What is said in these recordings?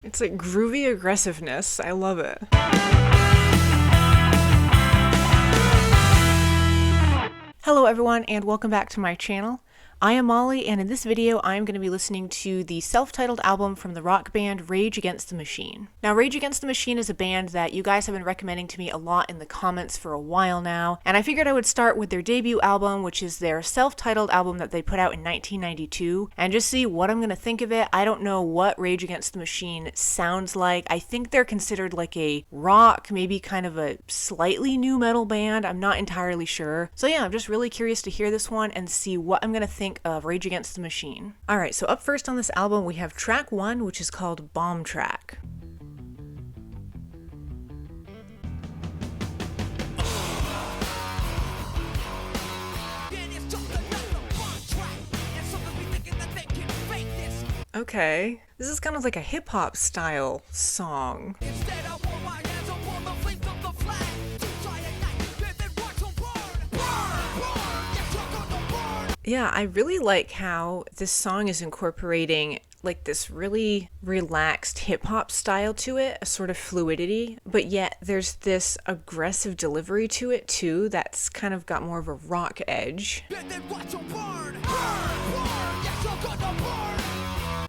It's like groovy aggressiveness. I love it. Hello everyone and welcome back to my channel. I am Molly, and in this video I'm going to be listening to the self-titled album from the rock band Rage Against the Machine. Now, Rage Against the Machine is a band that you guys have been recommending to me a lot in the comments for a while now, and I figured I would start with their debut album, which is their self-titled album that they put out in 1992, and just see what I'm going to think of it. I don't know what Rage Against the Machine sounds like. I think they're considered like a rock, maybe kind of a slightly new metal band. I'm not entirely sure. So yeah, I'm just really curious to hear this one and see what I'm going to think of Rage Against the Machine. Alright, so up first on this album we have track 1, which is called Bombtrack. Okay, this is kind of like a hip-hop style song. Yeah, I really like how this song is incorporating like this really relaxed hip-hop style to it, a sort of fluidity, but yet there's this aggressive delivery to it too that's kind of got more of a rock edge.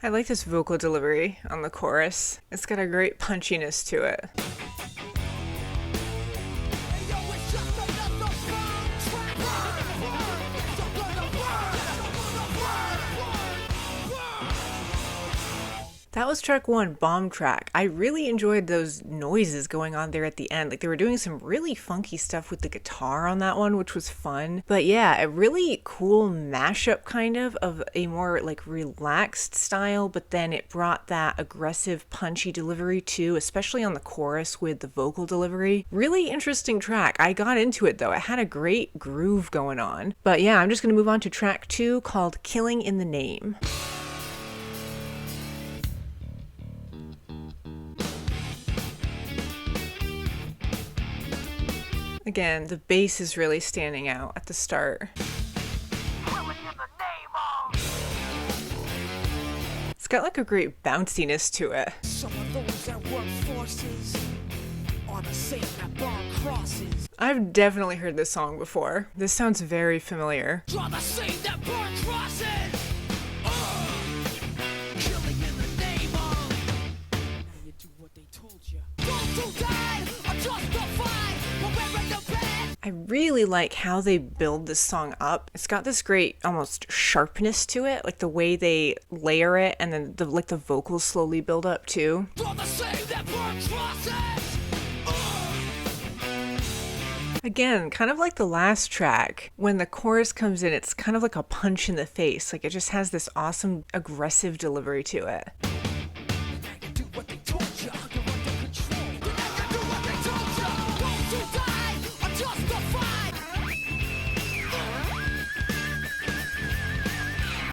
I like this vocal delivery on the chorus. It's got a great punchiness to it. That was track 1, Bombtrack. I really enjoyed those noises going on there at the end. Like, they were doing some really funky stuff with the guitar on that one, which was fun. But yeah, a really cool mashup kind of a more like relaxed style, but then it brought that aggressive punchy delivery too, especially on the chorus with the vocal delivery. Really interesting track. I got into it though. It had a great groove going on. But yeah, I'm just gonna move on to track 2 called Killing in the Name. Again, the bass is really standing out at the start. It's got like a great bounciness to it. Some of those that work forces are the same that burn crosses. I've definitely heard this song before. This sounds very familiar. Draw the same that burn crosses. Killing in the name of. You do what they told you. Those who died are justified. I really like how they build this song up. It's got this great almost sharpness to it, like the way they layer it, and then the vocals slowly build up too. Again, kind of like the last track, when the chorus comes in, it's kind of like a punch in the face. Like, it just has this awesome aggressive delivery to it.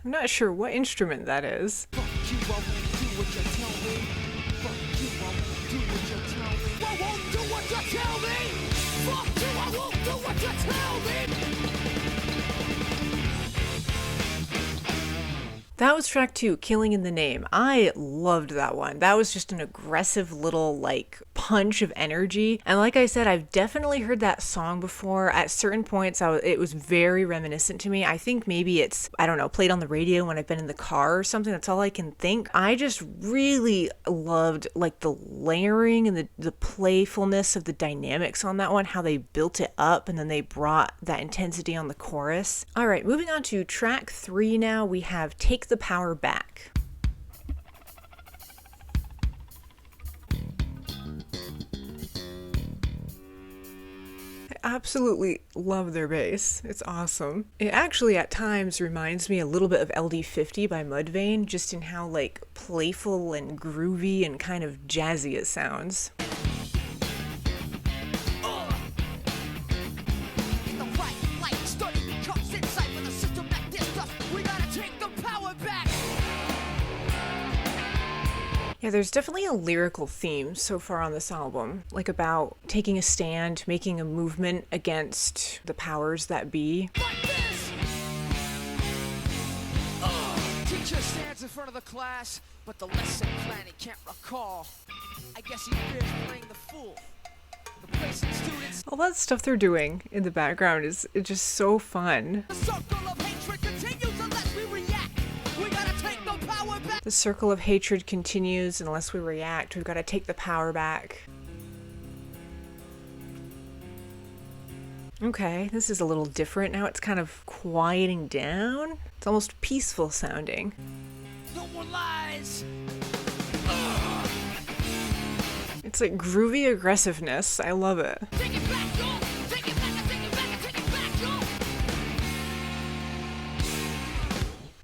I'm not sure what instrument that is. That was track 2, Killing in the Name. I loved that one. That was just an aggressive little like punch of energy. And like I said, I've definitely heard that song before. At certain points, it was very reminiscent to me. I think maybe it's, I don't know, played on the radio when I've been in the car or something. That's all I can think. I just really loved like the layering and the playfulness of the dynamics on that one, how they built it up and then they brought that intensity on the chorus. All right, moving on to track 3 now, we have Take the Power Back. I absolutely love their bass. It's awesome. It actually at times reminds me a little bit of LD50 by Mudvayne, just in how like playful and groovy and kind of jazzy it sounds. Yeah, there's definitely a lyrical theme so far on this album, like about taking a stand, making a movement against the powers that be. Like this! Teacher stands in front of the class, but the lesson plan he can't recall. I guess he fears playing the fool. Replacing students. All that stuff they're doing in the background is just so fun. The circle of hatred continues unless we react. We gotta take the power back. The circle of hatred continues unless we react. We've got to take the power back. Okay, this is a little different. Now it's kind of quieting down. It's almost peaceful sounding. No more lies. It's like groovy aggressiveness. I love it. Take it back, yo. Take it back, take it back, take it back, yo.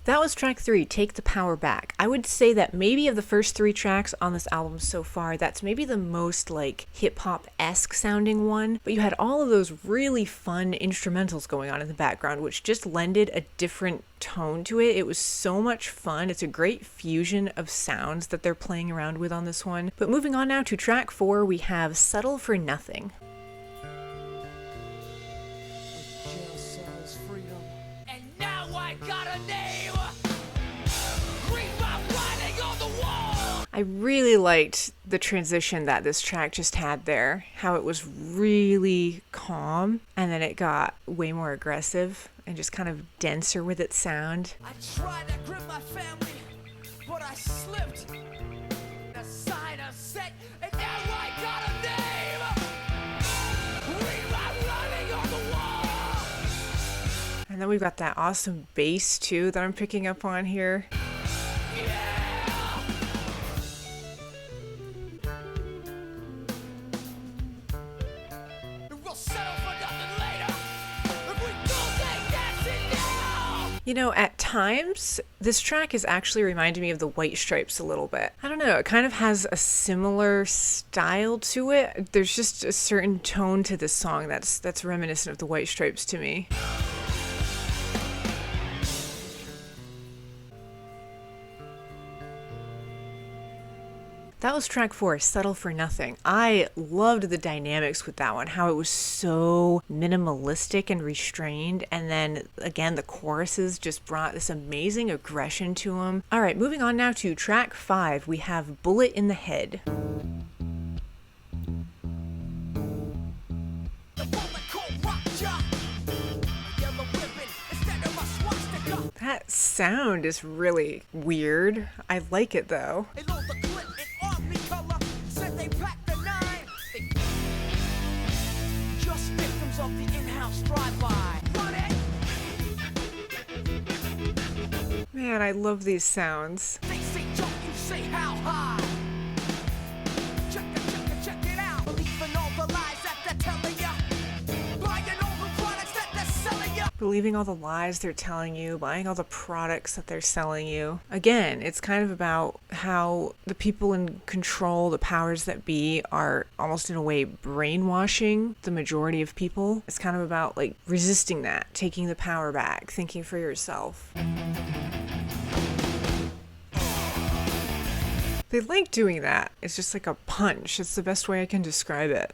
That was track 3, Take the Power Back. I would say that maybe of the first 3 tracks on this album so far, that's maybe the most like hip-hop-esque sounding one. But you had all of those really fun instrumentals going on in the background, which just lended a different tone to it. It was so much fun. It's a great fusion of sounds that they're playing around with on this one. But moving on now to track 4, we have Settle for Nothing. Jail cells, freedom. And now I got a name. Reebok riding on the wall. I really liked the transition that this track just had there, how it was really calm and then it got way more aggressive and just kind of denser with its sound. I tried to grip my family, but I slipped. The sign is set, and now I got a name. Reebok riding on the wall. And then we've got that awesome bass too that I'm picking up on here. You know, at times, this track has actually reminded me of the White Stripes a little bit. I don't know, it kind of has a similar style to it. There's just a certain tone to this song that's reminiscent of the White Stripes to me. That was track 4, Settle for Nothing. I loved the dynamics with that one, how it was so minimalistic and restrained, and then again the choruses just brought this amazing aggression to them. All right, moving on now to track 5, we have Bullet in the Head. That sound is really weird. I like it though. Just victims of the in-house drive-by. Man, I love these sounds. They say jump, you say how high. Check it out. Believe in all the lies that they're telling ya. Buying all the products that they're selling ya. Believing all the lies they're telling you, buying all the products that they're selling you. Again, it's kind of about how the people in control, the powers that be, are almost in a way brainwashing the majority of people. It's kind of about like resisting that, taking the power back, thinking for yourself. They like doing that. It's just like a punch. It's the best way I can describe it.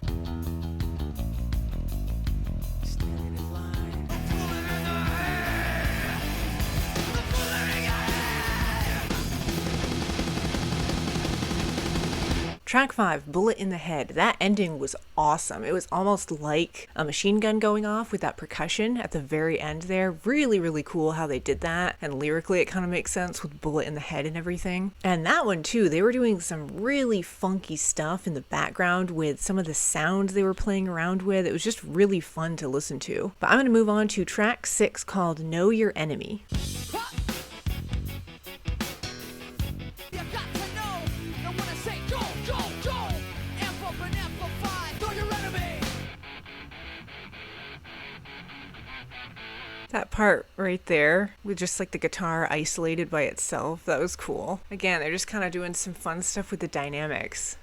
Track 5, Bullet in the Head. That ending was awesome. It was almost like a machine gun going off with that percussion at the very end there. Really, really cool how they did that. And lyrically, it kind of makes sense with Bullet in the Head and everything. And that one too, they were doing some really funky stuff in the background with some of the sounds they were playing around with. It was just really fun to listen to. But I'm going to move on to track 6 called Know Your Enemy. That part right there with just like the guitar isolated by itself, that was cool. Again, they're just kind of doing some fun stuff with the dynamics.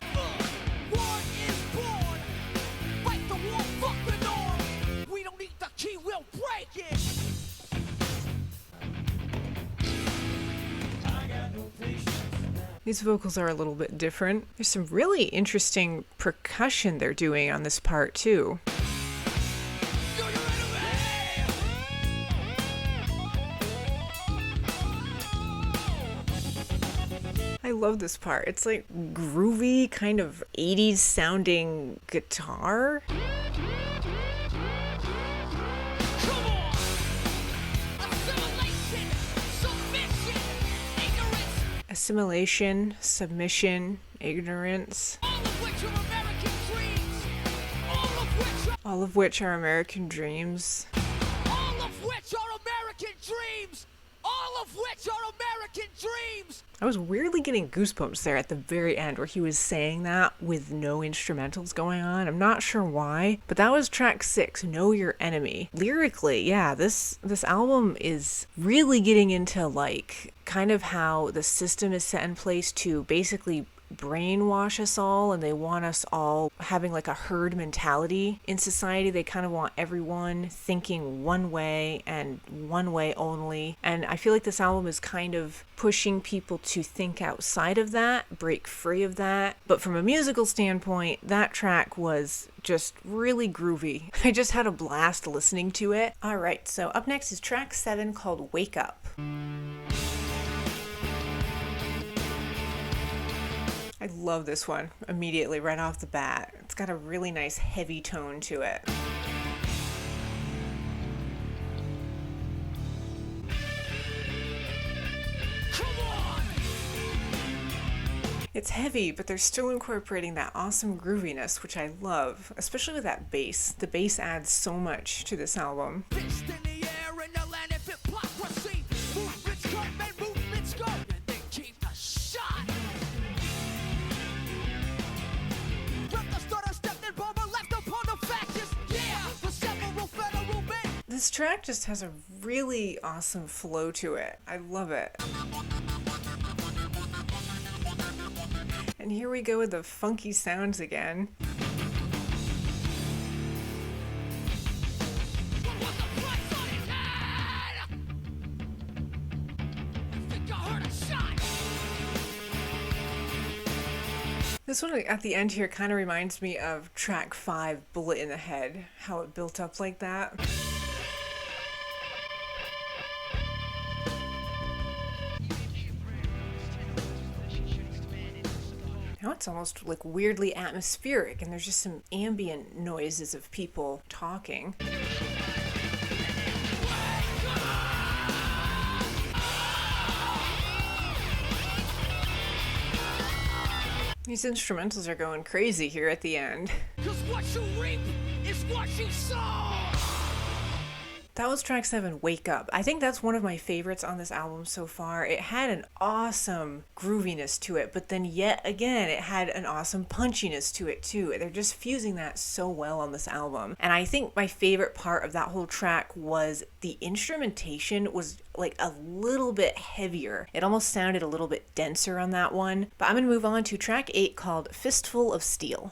These vocals are a little bit different. There's some really interesting percussion they're doing on this part too. I love this part. It's like groovy, kind of 80s sounding guitar. Come on! Assimilation, submission, ignorance, Assimilation, submission, ignorance, all of which are American dreams. all of which are American dreams. All of which are American dreams. All of which are American dreams. I was weirdly getting goosebumps there at the very end where he was saying that with no instrumentals going on. I'm not sure why, but that was track 6, Know Your Enemy. Lyrically, yeah, this album is really getting into like kind of how the system is set in place to basically brainwash us all, and they want us all having like a herd mentality in society. They kind of want everyone thinking one way and one way only, and I feel like this album is kind of pushing people to think outside of that, break free of that. But from a musical standpoint, that track was just really groovy. I just had a blast listening to it. All right, so up next is track 7 called Wake Up. I love this one immediately right off the bat. It's got a really nice heavy tone to it. Come on! It's heavy, but they're still incorporating that awesome grooviness, which I love, especially with that bass. The bass adds so much to this album. Fist in the air in the land of hypocrisy. Movements come and movements go, and they keep the shot. This track just has a really awesome flow to it. I love it. And here we go with the funky sounds again. This one at the end here kind of reminds me of track 5, Bullet in the Head, how it built up like that. Now it's almost like weirdly atmospheric, and there's just some ambient noises of people talking. These instrumentals are going crazy here at the end. 'Cause what you reap is what you sow. That was track 7, Wake Up. I think that's one of my favorites on this album so far. It had an awesome grooviness to it, but then yet again, it had an awesome punchiness to it too. They're just fusing that so well on this album. And I think my favorite part of that whole track was the instrumentation was like a little bit heavier. It almost sounded a little bit denser on that one. But I'm gonna move on to track 8 called Fistful of Steel.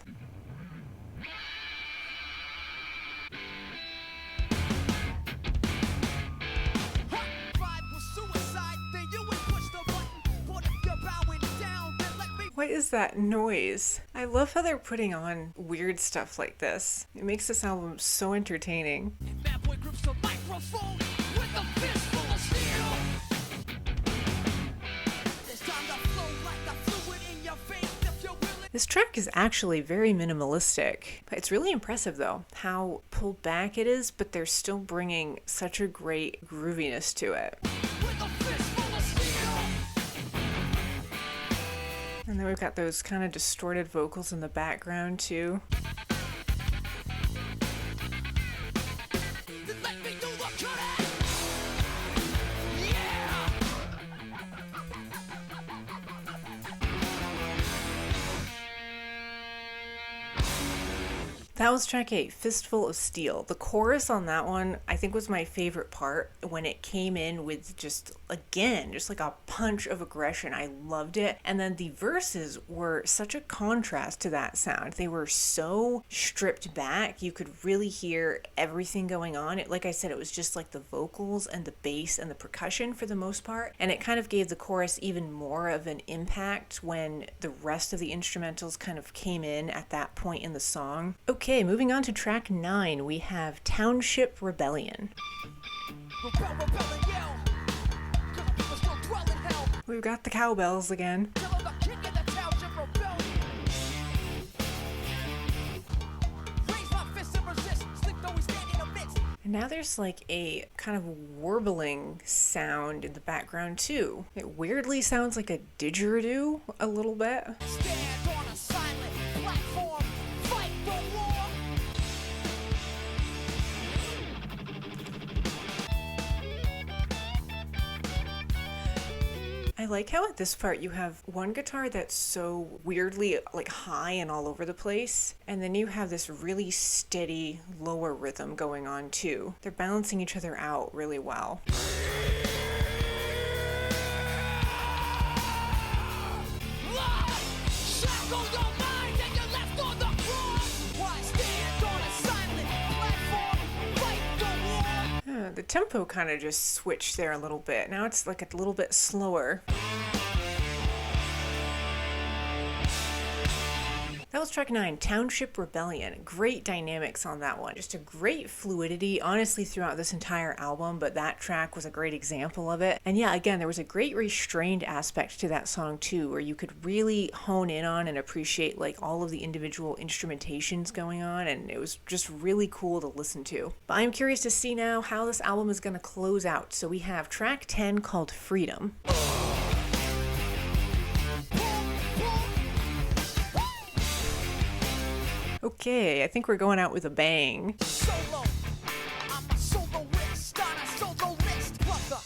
What is that noise? I love how they're putting on weird stuff like this. It makes this album so entertaining. Bad boy grips the microphone with a fistful of steel. It's time to flow like the fluid in your veins if you're willing. This track is actually very minimalistic. It's really impressive though, how pulled back it is, but they're still bringing such a great grooviness to it. With a fistful of steel. And then we've got those kind of distorted vocals in the background too. Let me do the cutting. Yeah. That was track 8, Fistful of Steel. The chorus on that one, I think, was my favorite part when it came in with just like a punch of aggression. I loved it. And then the verses were such a contrast to that sound. They were so stripped back. You could really hear everything going on. Like I said, it was just like the vocals and the bass and the percussion for the most part. And it kind of gave the chorus even more of an impact when the rest of the instrumentals kind of came in at that point in the song. Okay, moving on to track 9, we have Township Rebellion. Rebel, rebel, and yell. 'Cause the people still dwell in hell. We've got the cowbells again. Killer the king of the Township Rebellion. Raise my fist and resist. Sleep though we stand in the midst. And now there's like a kind of warbling sound in the background too. It weirdly sounds like a didgeridoo a little bit. Stand on a silent platform. Fight the war. I like how at this part you have one guitar that's so weirdly like high and all over the place, and then you have this really steady lower rhythm going on too. They're balancing each other out really well. Shackle your mind and you're left on the floor. Why stand on a silent platform? Fight the war. The tempo kind of just switched there a little bit. Now it's like a little bit slower. That was track 9, Township Rebellion. Great dynamics on that one. Just a great fluidity, honestly, throughout this entire album, but that track was a great example of it. And yeah, again, there was a great restrained aspect to that song too, where you could really hone in on and appreciate like all of the individual instrumentations going on, and it was just really cool to listen to. But I'm curious to see now how this album is going to close out. So we have track 10 called Freedom. Okay, I think we're going out with a bang. Solo. I'm a soloist on a solo list. Brother,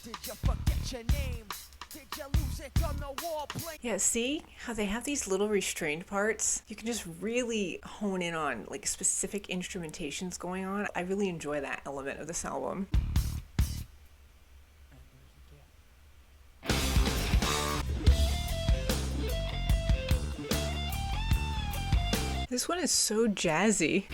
did you forget your name? Did you lose it on the wall plane? Yeah, see how they have these little restrained parts? You can just really hone in on like specific instrumentations going on. I really enjoy that element of this album. This one is so jazzy.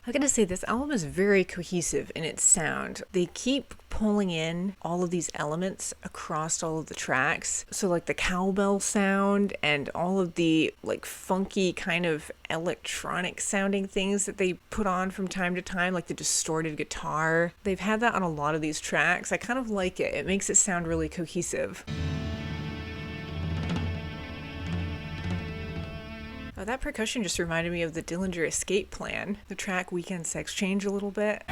I gotta say, this album is very cohesive in its sound. They keep pulling in all of these elements across all of the tracks. So like the cowbell sound and all of the like funky kind of electronic sounding things that they put on from time to time, like the distorted guitar. They've had that on a lot of these tracks. I kind of like it. It makes it sound really cohesive. Oh, that percussion just reminded me of the Dillinger Escape Plan, the track Weekend Sex Change a little bit.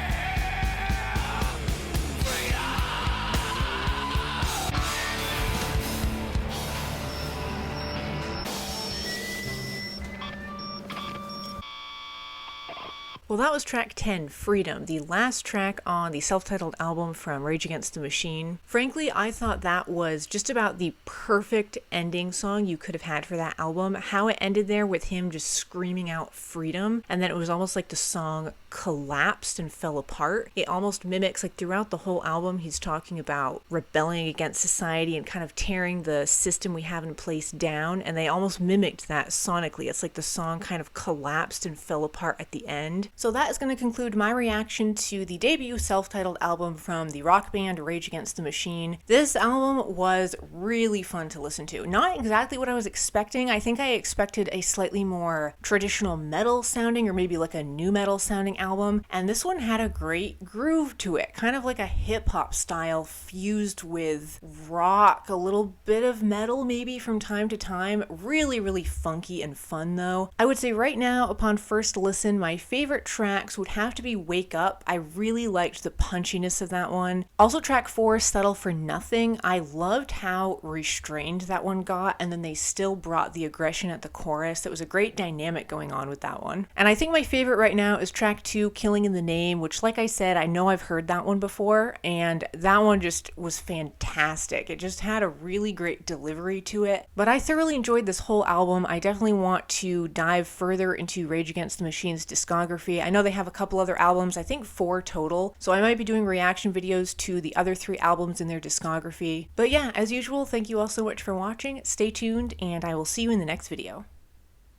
Well, that was track 10, Freedom, the last track on the self-titled album from Rage Against the Machine. Frankly, I thought that was just about the perfect ending song you could have had for that album. How it ended there with him just screaming out freedom, and then it was almost like the song collapsed and fell apart. It almost mimics, like throughout the whole album, he's talking about rebelling against society and kind of tearing the system we have in place down, and they almost mimicked that sonically. It's like the song kind of collapsed and fell apart at the end. So that is going to conclude my reaction to the debut self-titled album from the rock band Rage Against the Machine. This album was really fun to listen to. Not exactly what I was expecting. I think I expected a slightly more traditional metal sounding, or maybe like a new metal sounding album, and this one had a great groove to it, kind of like a hip-hop style fused with rock, a little bit of metal maybe from time to time. Really, really funky and fun though. I would say right now, upon first listen, my favorite tracks would have to be Wake Up. I really liked the punchiness of that one. Also track 4, Settle for Nothing. I loved how restrained that one got, and then they still brought the aggression at the chorus. That was a great dynamic going on with that one. And I think my favorite right now is track 2, Killing in the Name, which, like I said, I know I've heard that one before, and that one just was fantastic. It just had a really great delivery to it. But I thoroughly enjoyed this whole album. I definitely want to dive further into Rage Against the Machine's discography. I know they have a couple other albums, I think 4 total, so I might be doing reaction videos to the other 3 albums in their discography. But yeah, as usual, thank you all so much for watching. Stay tuned, and I will see you in the next video.